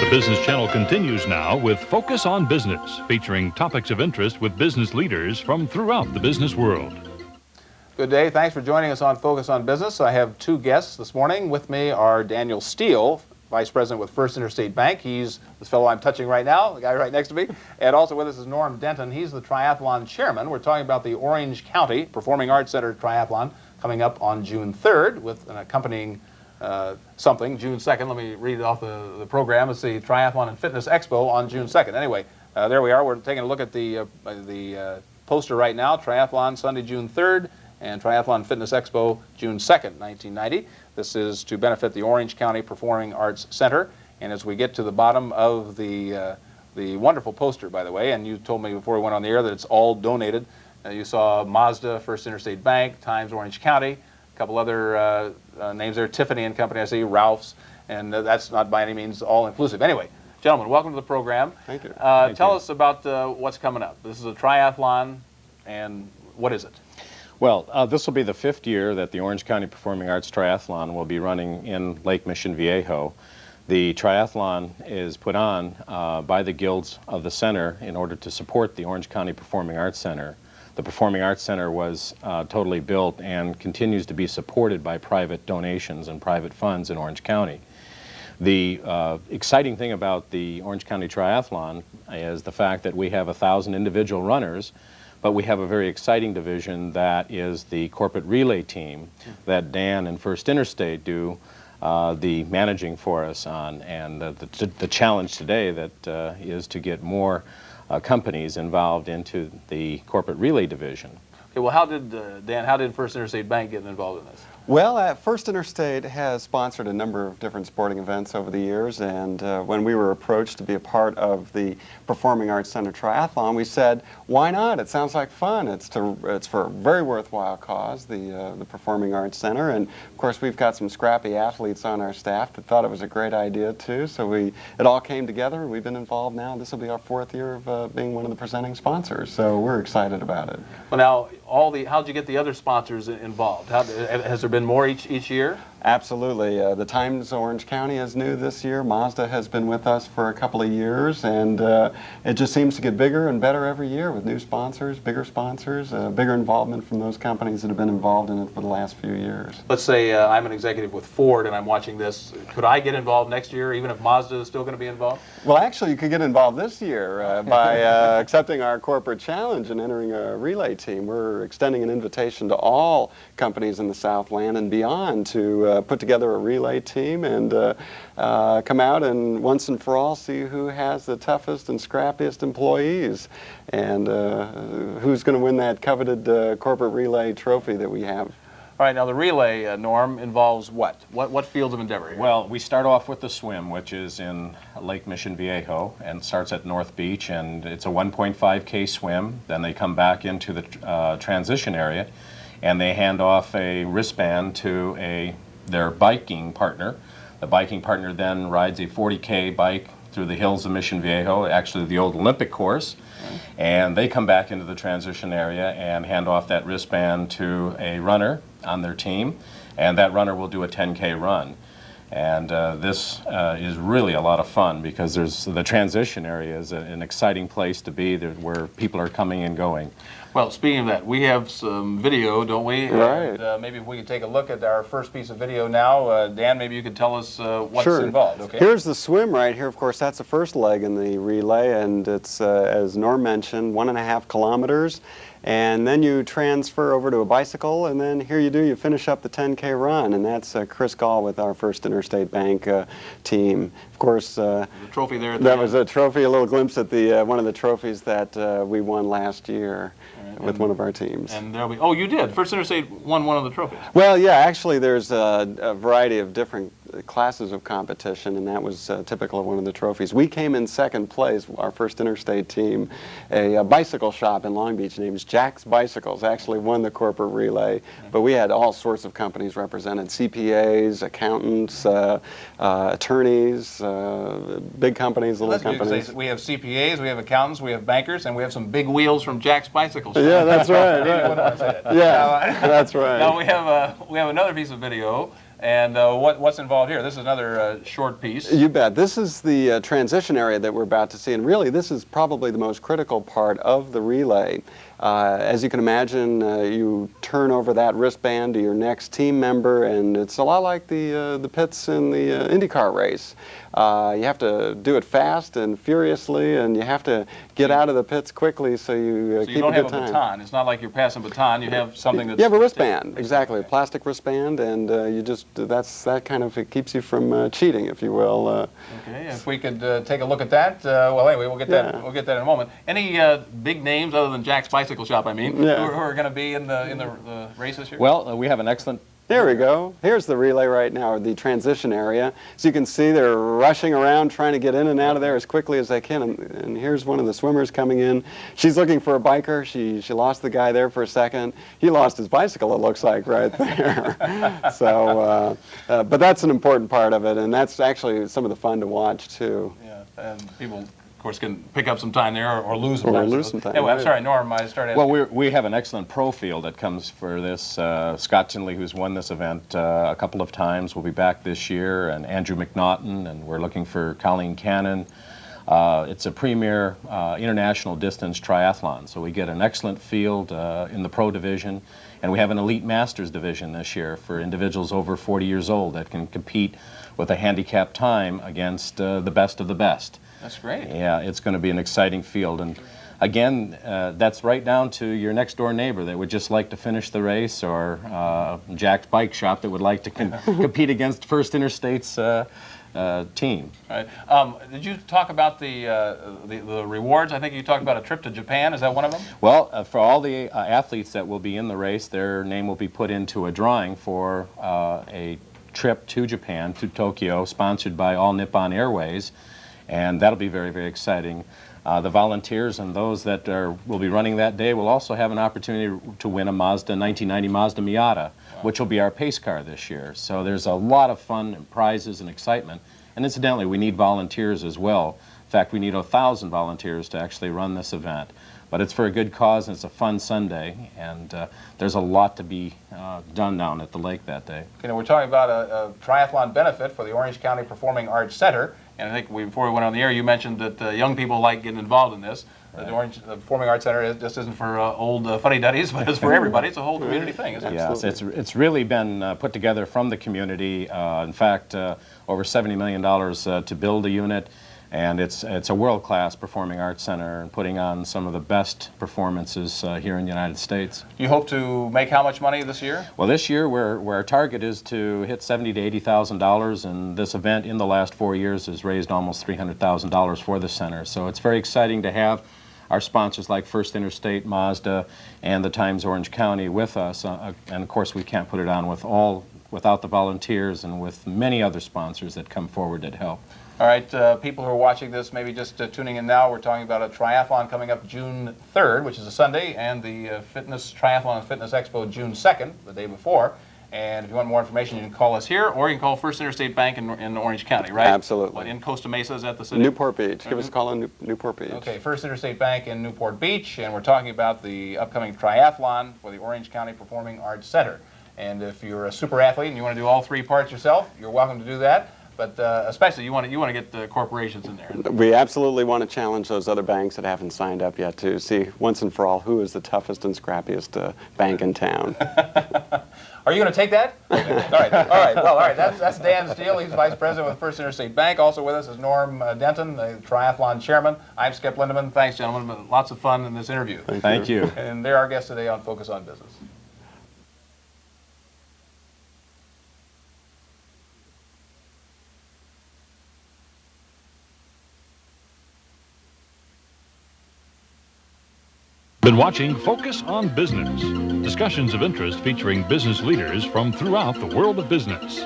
The Business Channel continues now with Focus on Business, featuring topics of interest with business leaders from throughout the business world. Good day. Thanks for joining us on Focus on Business. I have two guests this morning. With me are Daniel Stiel, Vice President with First Interstate Bank. He's this fellow I'm touching right now, the guy right next to me. And also with us is Norm Denton. He's the Triathlon Chairman. We're talking about the Orange County Performing Arts Center Triathlon coming up on June 3rd with an accompanying something, June 2nd. Let me read off the program. It's the Triathlon and Fitness Expo on June 2nd. Anyway, there we are. We're taking a look at the poster right now. Triathlon Sunday, June 3rd, and Triathlon Fitness Expo June 2nd, 1990. This is to benefit the Orange County Performing Arts Center. And as we get to the bottom of the wonderful poster, by the way, and you told me before we went on the air that it's all donated. You saw Mazda, First Interstate Bank, Times Orange County, a couple other names there, Tiffany and Company, I see, Ralph's, and that's not by any means all-inclusive. Anyway, gentlemen, welcome to the program. Thank you. Tell us about what's coming up. This is a triathlon, and what is it? Well, this will be the 5th year that the Orange County Performing Arts Triathlon will be running in Lake Mission Viejo. The triathlon is put on by the guilds of the center in order to support the Orange County Performing Arts Center. The Performing Arts Center was totally built and continues to be supported by private donations and private funds in Orange County. The exciting thing about the Orange County Triathlon is the fact that we have 1,000 individual runners, but we have a very exciting division that is the corporate relay team that Dan and First Interstate do the managing for us on. And the challenge today that is to get more companies involved into the corporate relay division. Okay, well, how did, Dan, how did First Interstate Bank get involved in this? Well, First Interstate has sponsored a number of different sporting events over the years, and when we were approached to be a part of the Performing Arts Center Triathlon, we said, why not? It sounds like fun. It's for a very worthwhile cause, the Performing Arts Center, and of course we've got some scrappy athletes on our staff that thought it was a great idea too, so it all came together. We've been involved now. This will be our 4th year of being one of the presenting sponsors, so we're excited about it. Well, now, how'd you get the other sponsors involved? Has there been more each year? Absolutely. The Times Orange County is new this year. Mazda has been with us for a couple of years, and it just seems to get bigger and better every year with new sponsors, bigger involvement from those companies that have been involved in it for the last few years. Let's say I'm an executive with Ford and I'm watching this. Could I get involved next year, even if Mazda is still going to be involved? Well, actually, you could get involved this year by accepting our corporate challenge and entering a relay team. We're extending an invitation to all companies in the Southland and beyond to put together a relay team and come out and once and for all see who has the toughest and scrappiest employees and who's going to win that coveted corporate relay trophy that we have. All right, now the relay, Norm, involves what? What fields of endeavor here? Well, we start off with the swim, which is in Lake Mission Viejo, and starts at North Beach, and it's a 1.5K swim. Then they come back into the transition area, and they hand off a wristband to their biking partner. The biking partner then rides a 40K bike through the hills of Mission Viejo, actually the old Olympic course, and they come back into the transition area and hand off that wristband to a runner on their team, and that runner will do a 10K run. And this is really a lot of fun because the transition area is an exciting place to be where people are coming and going. Well, speaking of that, we have some video, don't we? Right. And, maybe if we could take a look at our first piece of video now. Dan, maybe you could tell us what's Sure. involved. Okay. Here's the swim right here. Of course, that's the first leg in the relay, and it's, as Norm mentioned, 1.5 kilometers. And then you transfer over to a bicycle, and then here you finish up the 10K run, and that's Chris Gall with our First Interstate Bank team. Of course, the trophy there. That was a trophy, a little glimpse at the one of the trophies that we won last year with one of our teams. And there'll be, oh, you did. First Interstate won one of the trophies. Well, yeah, actually there's a variety of different classes of competition, and that was typical of one of the trophies. We came in 2nd place, our First Interstate team. A bicycle shop in Long Beach named Jack's Bicycles actually won the corporate relay, but we had all sorts of companies represented, CPAs, accountants, attorneys, big companies, little companies. We have CPAs, we have accountants, we have bankers, and we have some big wheels from Jack's Bicycle shop. Yeah, that's right. Maybe you wouldn't want to say that. Yeah, that's right. Now we have another piece of video. And what's involved here? This is another short piece. You bet. This is the transition area that we're about to see, and really this is probably the most critical part of the relay. As you can imagine, you turn over that wristband to your next team member, and it's a lot like the pits in the IndyCar race. You have to do it fast and furiously, and you have to get out of the pits quickly so you keep a good time. So you don't have a baton. It's not like you're passing a baton. You have something that's... You have a wristband, exactly, a plastic wristband, and you just, that kind of, it keeps you from cheating, if you will. Okay, if we could take a look at that. Well, anyway, we'll get that. We'll get that in a moment. Any big names other than Jack's Bicycle Shop? I mean, who are going to be in the race this year? Well, we have an excellent. Here we go. Here's the relay right now, the transition area. So you can see they're rushing around trying to get in and out of there as quickly as they can. And here's one of the swimmers coming in. She's looking for a biker. She lost the guy there for a second. He lost his bicycle, it looks like, right there. So, but that's an important part of it, and that's actually some of the fun to watch, too. Yeah, and people, of course, can pick up some time there or lose some time. Or lose some time. Anyway, I'm sorry, Norm, I started asking. Well, we have an excellent pro field that comes for this. Scott Tinley, who's won this event a couple of times, will be back this year, and Andrew McNaughton, and we're looking for Colleen Cannon. It's a premier international distance triathlon, so we get an excellent field in the pro division, and we have an elite masters division this year for individuals over 40 years old that can compete with a handicapped time against the best of the best. That's great. Yeah, it's going to be an exciting field. And again, that's right down to your next door neighbor that would just like to finish the race, or Jack's Bike Shop that would like to compete against First Interstate's team. All right. Did you talk about the rewards? I think you talked about a trip to Japan. Is that one of them? Well, for all the athletes that will be in the race, their name will be put into a drawing for a trip to Japan, to Tokyo, sponsored by All Nippon Airways. And that'll be very, very exciting. The volunteers and those that will be running that day will also have an opportunity to win a 1990 Mazda Miata, which will be our pace car this year. So there's a lot of fun and prizes and excitement. And incidentally, we need volunteers as well. In fact, we need 1,000 volunteers to actually run this event. But it's for a good cause, and it's a fun Sunday, and there's a lot to be done down at the lake that day. You know, we're talking about a triathlon benefit for the Orange County Performing Arts Center, and I think before we went on the air, you mentioned that young people like getting involved in this. Right. The Performing Arts Center just isn't for old fuddy-duddies, but it's for everybody. It's a whole community thing, isn't it? Yes, it's really been put together from the community. In fact, over $70 million to build a unit. And it's a world-class performing arts center and putting on some of the best performances here in the United States. You hope to make how much money this year? Well, this year where our target is to hit $70,000 to $80,000, and this event in the last 4 years has raised almost $300,000 for the center. So it's very exciting to have our sponsors like First Interstate, Mazda, and the Times Orange County with us. And of course, we can't put it on without the volunteers and with many other sponsors that come forward that help. All right, people who are watching this, maybe just tuning in now, we're talking about a triathlon coming up June 3rd, which is a Sunday, and the Triathlon and Fitness Expo June 2nd, the day before. And if you want more information, you can call us here, or you can call First Interstate Bank in Orange County, right? Absolutely. What, in Costa Mesa, is that the city? Newport Beach. Give us a call in Newport Beach. Okay, First Interstate Bank in Newport Beach, and we're talking about the upcoming triathlon for the Orange County Performing Arts Center. And if you're a super athlete and you want to do all three parts yourself, you're welcome to do that. But especially you want to get the corporations in there. We absolutely want to challenge those other banks that haven't signed up yet to see once and for all who is the toughest and scrappiest bank in town. Are you going to take that? All right. Well, all right. That's Dan Stiel. He's Vice President with First Interstate Bank. Also with us is Norm Denton, the Triathlon Chairman. I'm Skip Lindeman. Thanks, gentlemen. Lots of fun in this interview. Thank you. And they're our guests today on Focus on Business. Been watching Focus on Business. Discussions of interest featuring business leaders from throughout the world of business.